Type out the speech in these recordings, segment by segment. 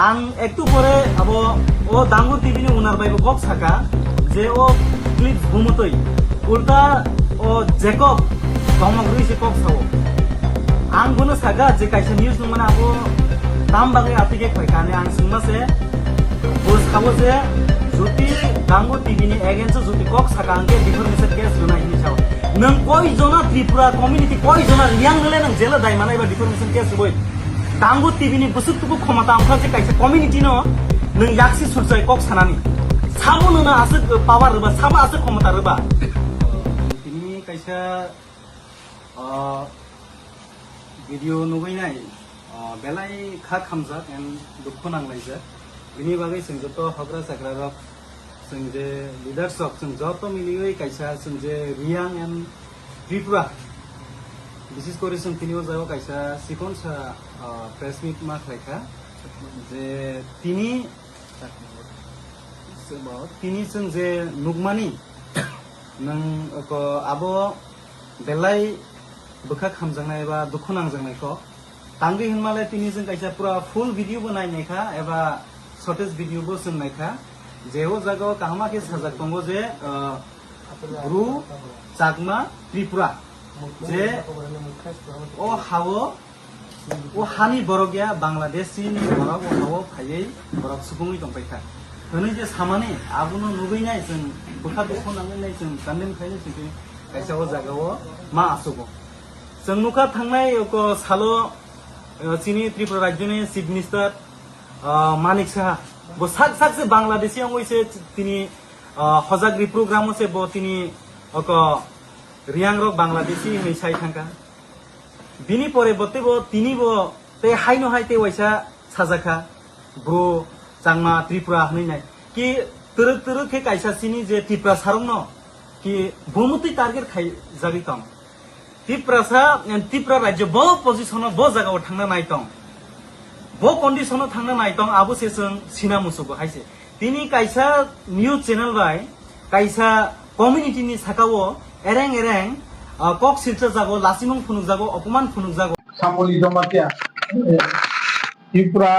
आं एकटू परे अब ओ दांगुर टीवी नि उनार बायबो कक साका जे ओ क्लिप भूमतै उल्टा ओ जेकब दमग्री से कक सावो आं बुनो सागा जे काइसा न्यूज नु माने अब दाम बागै आतिके खयखाने आं सुंमा से बोस खाबो जे जुति दांगुर टीवी नि एगेन्स्ट जुति कक साका आंके डिफरमेशन केस जुना हिनि साव नों कय जना त्रिपुरा कम्युनिटी कय जना रियां नले नों जेला दाय मानायबा डिफरमेशन केस होय दांगुर टीवी नि बुसुतुबु खमता आमखा जे काइसा कम्युनिटी न नों याक्सि सुरजाय कक सानानि साबो नोना आसे पावार रबा साबा आसे खमता रबा तिनि काइसा भिडिअ नुगैनाय बेलाय खा खामजाक एन दुख नांलायजा बिनि बागै जों जत हग्रा साग्रा रक जों जे लिडार्स रक जों जत मिलियै काइसा जों जे रियां एन त्रिपुरा विशेष करे जों तिनियाव जाव काइसा सिकन सा प्रेस मिट मा खायखा जे तिनि जों जे नुगमानि नों आबो बेलाय बोखा खामजांनाय एबा दुखु नांजांनायखौ तांगै होनमालाय तिनि जों काइसा पुरा फुल भिडिअ बो नायनायखा एबा शर्टेज भिडिअ बो जों नायखा जेहो जागाव काहमा के साजाक दंगो जे रु-जागमा त्रिपुरा जे ओ हावो ओ हानि बरगया बांलादेशी बरग ओ हावो फायै बरग सुबुंनि दंबायखा होनै जे सामाने आबुनो नुगैनाय जों बोखा दुखु नांनाय जों गान्देन खायनो जों काइसा ओ जागाव मा आसुगो जों नुखा थांनाय को सालो चिनी त्रिपुरा राज्यनि चीफ मिनिस्टार मानिक साहा बो साक साक से बांलादेशी अंग से तिनी हजाग्री प्रोग्राम से बो तिनी को रियांग रक बांलादेशी हनै साइ थांका बिनि परे बते बो तिनी बो ते हाइनो हाइते वैसा साजाखा ब्रो चांगमा त्रिपुरा हनै नाय कि तरक तरक के काइसा सिनी जे त्रिपुरा सारंग न कि बहुमती टारगेट खाइ जागि तम त्रिपुरा राज्य बो पोजिशन बो जगह थांना नायतं बो कंडीशन थांना नायतं आबो से जों सिना मुसुबो हाइसे तिनी काइसा न्यूज चैनल बाय काइसा कम्युनिटी नि साकावो एरें एरें कक सिलचा जागो लासिमं फुनुक जागो अपमान फुनुक जागो सामोली जमातिया त्रिपुरा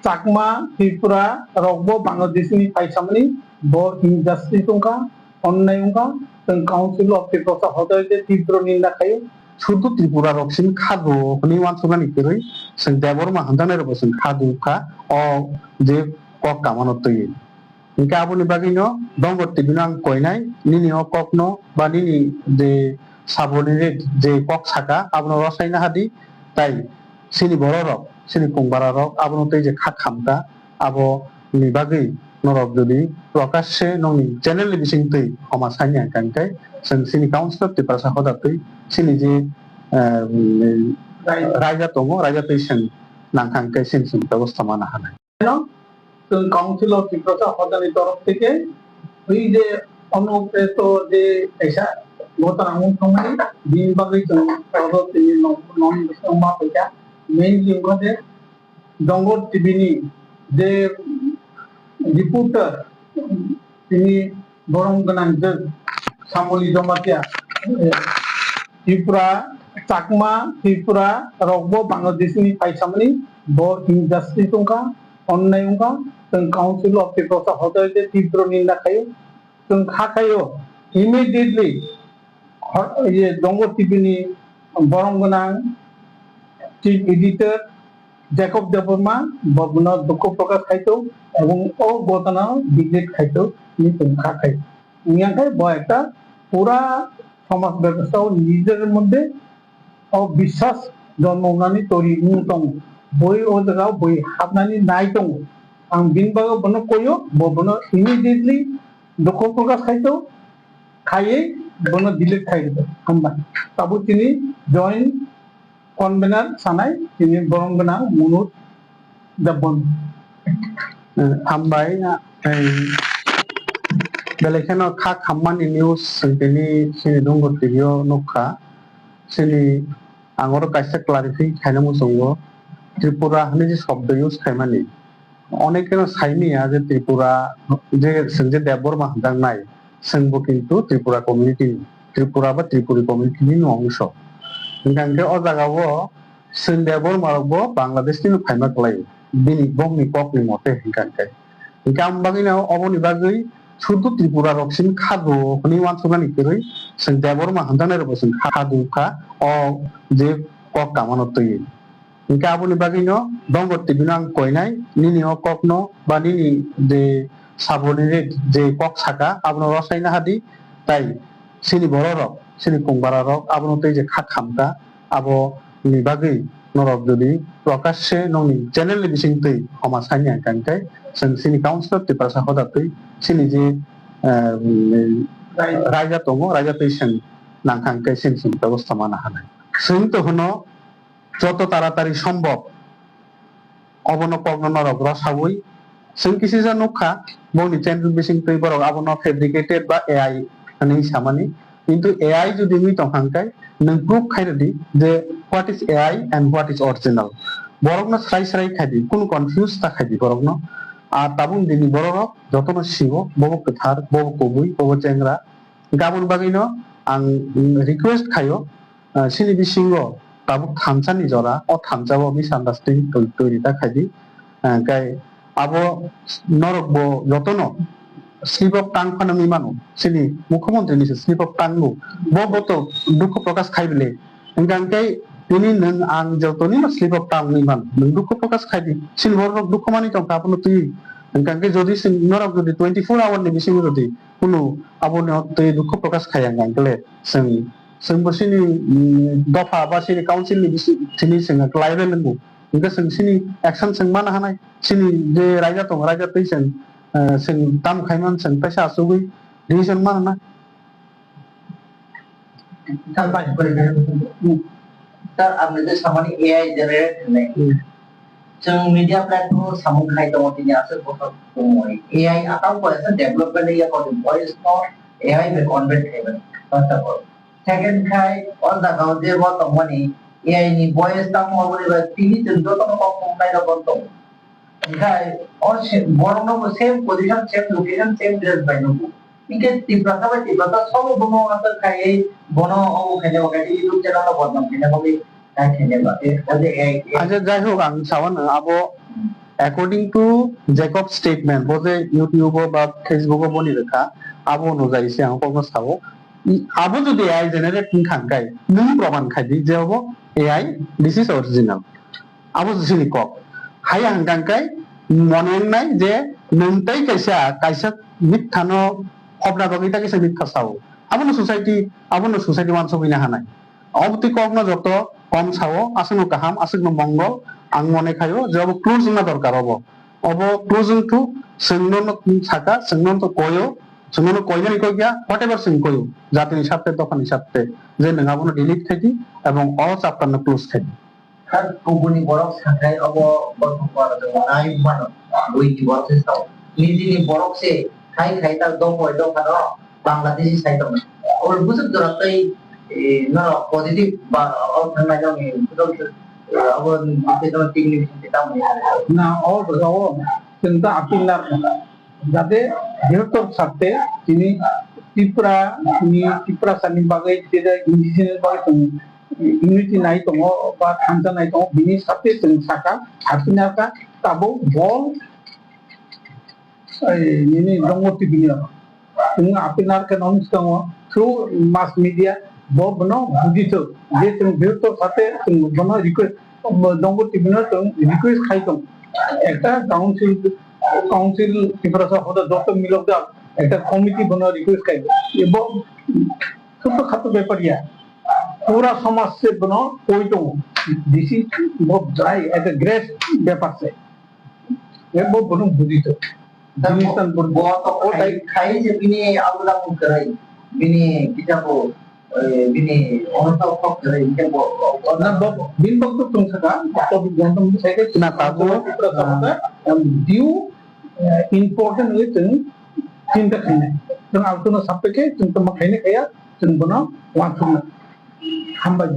चाकमा त्रिपुरा रगबो बांलादेशनि फाइसामनि बो इनजास्टिस दंका अन्नाय दंका जों काउन्सिल अफ त्रिपुरा हदायजे तीव्र निंदा खायो शुद्ध त्रिपुरा रक्सिन खादु नि वानसुनानि केरै जों देबर मा हंदानाय रबो जों खादुखा अ जे कक कामानो तयै इनका आबुनि बागैनो दंगर टिबिनो आं कयनाय निनि अ ककनो बा निनि जे साबनि जे कक साका आबुनो रसायना हादि ताई सिनि बर रक सिनि कुंबारा रक आबुनो तै जे खा खामका आबो नि बागै नरक जदि प्रकाशे नंनि चैनल नि बिसिं तै हमा सानि आंखांखाय जों सिनि काउन्सिल अफ त्रिपुरा साखदा तै सिनि जे रायजा दङ रायजा तै जों नांखांखाय सिन बेबस्था माना हानाय जों काउन्सिल अफ त्रिपुरा हदानि तरफ থেকে ওই যে অনুপ্রেত যে ऐसा Motha সময় দিন বাগै जों পরবর্তী নন সমা পয়সা মেইনলি ওখানে দঙ্গর টিভিনি যে রিপোর্টার তিনি বরং গোনাं সামলি জমাতিয়া त्रिपुरा चाकमा त्रिपुरा रगबो बांलादेशनि फाइसामनि बो इनजास्टिस दंका अन्नाय दंका जों काउन्सिल अफ त्रिपुरा हदायजे तीव्र निंदा खायो जों खाखायो इमिडिएटली ये दंगर टिभिनि बरं गोनां चीफ एडिटर जैकब देबरमा बबना दुख प्रकाश खाइतो এবং ও ঘটনা ডিগ্রেড খাইতো নি সংখ্যা খাই ইয়াকে বয়টা পুরা সমাজ ব্যবস্থাও নিজের মধ্যে অবিশ্বাস জন্মনানি তৈরি নুতং বই ও জায়গা বই হাবনানি নাইতং आं बिनबागो बनो कोयो बनो इमिडिएटली दुख प्रकाश खाइतो खायै बनो डिलीट खाइतो हमबा ताबो तिनी जॉइंट कन्वेनर सानाय तिनी बरं गोनां मुनुत दाबन हामबाय बेलेखानो खा खामानि निउज सिनि सिनि दंग टिभिओ नखा सिनि आंगरो काइसा क्लारिफाइ खायना मुसंगो त्रिपुरा हने जे शब्द इउज खायमानि अनेकेनो साइनिया जे त्रिपुरा जे संजे देबर मा हंदांनाय जोंबो किन्तु त्रिपुरा कम्युनिटी त्रिपुरा बा त्रिपुरी कम्युनिटी नि अंश ओंखायनो अ जागावो जों देबर मारबो बांलादेशनि Faima क्लाय bini bomni kokni mote hingkankai hingkam bagino oboni bagui শুধু ত্রিপুরা রকসিন খাদু হনি ওয়ানসুগানি কই সেন দেবরমা হান্দানের বসিন খাদু খা অ যে কক কামানো তৈ ইনকা আবুনি বাগিনো দঙ্গতি বিনাং কইনাই নিনি অ ককনো বা নিনি যে সাবনি যে কক ছাকা আবনো রসাইনা হাদি তাই সিনি বড় রক সিনি কুংবারা রক আবনো তৈ যে খাত খামকা আবো নি বাগি নরক যদি প্রকাশ্যে ননি চ্যানেল বিসিং তৈ হমা সাইনি আঙ্কাঙ্কাই সেন সিনি কাউন্সিলর টিপাসা হদা তৈ সিনি যে রাজা দङ রাজা তৈ সেন নাংখাঙ্কাই সেন সেন ব্যবস্থা মানা হানাই সেন তো হনো যত তাড়াতাড়ি সম্ভব অবনো পগ্ন নরক রসাবই সেন কিসি যা নখা বনি চ্যানেল বিসিং তৈ বরক আবনো ফেব্রিকেটেড বা এআই hani samani কিন্তু এআই যদি মি তংখাঙ্কাই নং প্রুফ খাইদি যে what is AI and what is original বরকনো স্রাই স্রাই খাইদি কোন কনফিউজ তা খাইদি বরকনো আর তাবুন দিনি বড় যতন শিব বব কথার বব কবুই বব চেংরা গাবন বাগিনো আং রিকোয়েস্ট খাইও সিনি বিসিঙ্গ তাবুক থামসানি জরা ও থামসাবো মিস আন্ডারস্ট্যান্ডিং তৈরিটা খাইদি গাই আবো নরক ব যতন স্লিপ অফ টাং ফানামি মানো সিনি মুখ্যমন্ত্রী নিছে স্লিপ অফ টাং বত দুঃখ প্রকাশ খাইবিলে গাঙ্কাই তিনি নং আং যতনি স্লিপ অফ টাং নিমান নং দুঃখ প্রকাশ খাইদি সিনি বড় দুঃখ মানি তো আপনো তুই গাঙ্কাই যদি নরক যদি 24 আওয়ার নি বিসিং যদি কোনো আবনে তুই দুঃখ প্রকাশ খাইয়া গাঙ্কলে जों जोंबो सिनि दफा बा सिनि काउन्सिल नि सिनि जों क्लाइबेल नंगौ इनका जों सिनि एक्शन जों माना हानाय सिनि जे रायजा दं रायजा तै जों दाम खायमान जों पैसा आसुगै डिसिजन माना Sir, आपने जो सामान्य AI जनरेट नहीं, जों मीडिया प्लेटफॉर्म सामूहिक खाई तो मोती न्यासे बहुत कमोई AI अकाउंट को ऐसा डेवलपमेंट नहीं है कौन वॉइस नॉट AI में कन्वर्ट है बस फर्स्ट ऑफ ऑल सेकंड खाई और द गांव जे बहुत कमोनी AI नि वॉइस तक मोबरी बस टीवी चंदो तो कम नहीं तो कौन तो खाई और बोरोनो को same position same location same dress पहनो इनके TIPRA का TIPRA सब बनो अंतर खाई बनो और खेले वगैरह यूट्यूब चैनल बहुत नाम खेले बोली আচ্ছা যাই হোক আমি চাওয়ান আবো অ্যাকর্ডিং টু জেকব স্টেটমেন্ট বোঝে ইউটিউব বা ফেসবুক বনি রেখা আবো অনুযায়ী আং কখনো চাবো আবো যদি এআই জেনারেট খাঙ্কাই নং প্রমাণ খাইদি যে হবো এআই দিস ইজ অরিজিনাল আবো যিনি কক হাই আং গাঙ্কাই মনে নাই যে নংটাই কাইসা কাইসা মিথ্যানো খবরা বগিতা কাইসা মিথ্যা চাও আবনো সোসাইটি মানুষ বিনা হানাই অবতি কখনো যত কম চাও আসেনো কাহাম আসেনো মঙ্গল আং মনে খাইও যে অব ক্লোজিং না দরকার অব ক্লোজিং টু সেংনন ছাকা সেংনন তো কয়ও সেংনন কইনাই কই গিয়া হোয়াটএভার সিং কইও জাতির সাথে তখন সাথে যে নঙাবনো ডিলিট খাইদি এবং অল চ্যাপ্টার না close খাইদি kan kubuni borok sakai obo borok borok ai mano boi di borok se tau ni borok se khai ta dong boy dong karo Bangladeshi sai to or busuk doratai no positive ba or thana jong ni budol abo te to tingli te tam না all চিন্তা আপিলার যাতে যেহেতু সাথে তিনি ত্রিপুরা সানি বাগাই যেটা indigenous বাগাই unity নাই দङ বা थांजा নাই दङ बिनि साथे जों साका हारसिनाका ताबो बल ini dongoti bini जों आपिनार के नॉन्स दङ थ्रू मास मीडिया बो बनो बुजितो जे जों बेहतर साथे जों बनो रिक्वेस्ट दongoti bini जों रिक्वेस्ट खाइ दङ একটা কাউন্সিল ত্রিপুরা হতে যত মিলক দা একটা কমিটি বনো রিকোয়েস্ট খাই এবং ছোটখাটো ব্যাপারিয়া पूरा समाज से बनो कोई तो दिस इज बहुत ड्राई एट अ ग्रेट व्यापार से ये बहुत बनो बुद्धि तो दिमिसन बहुत तो खाई जे बिनी आउला मुन कराई बिनी किताबो बिनी ओनता को कराई के ना बिन वक्त तुम सका तो जनता मुझे सही के ना ताबो पूरा समझ ड्यू इंपॉर्टेंट हुई तुम चिंता करने तुम आउटनो सब के तुम तो मखने कया तुम बनो वाचुना हम बात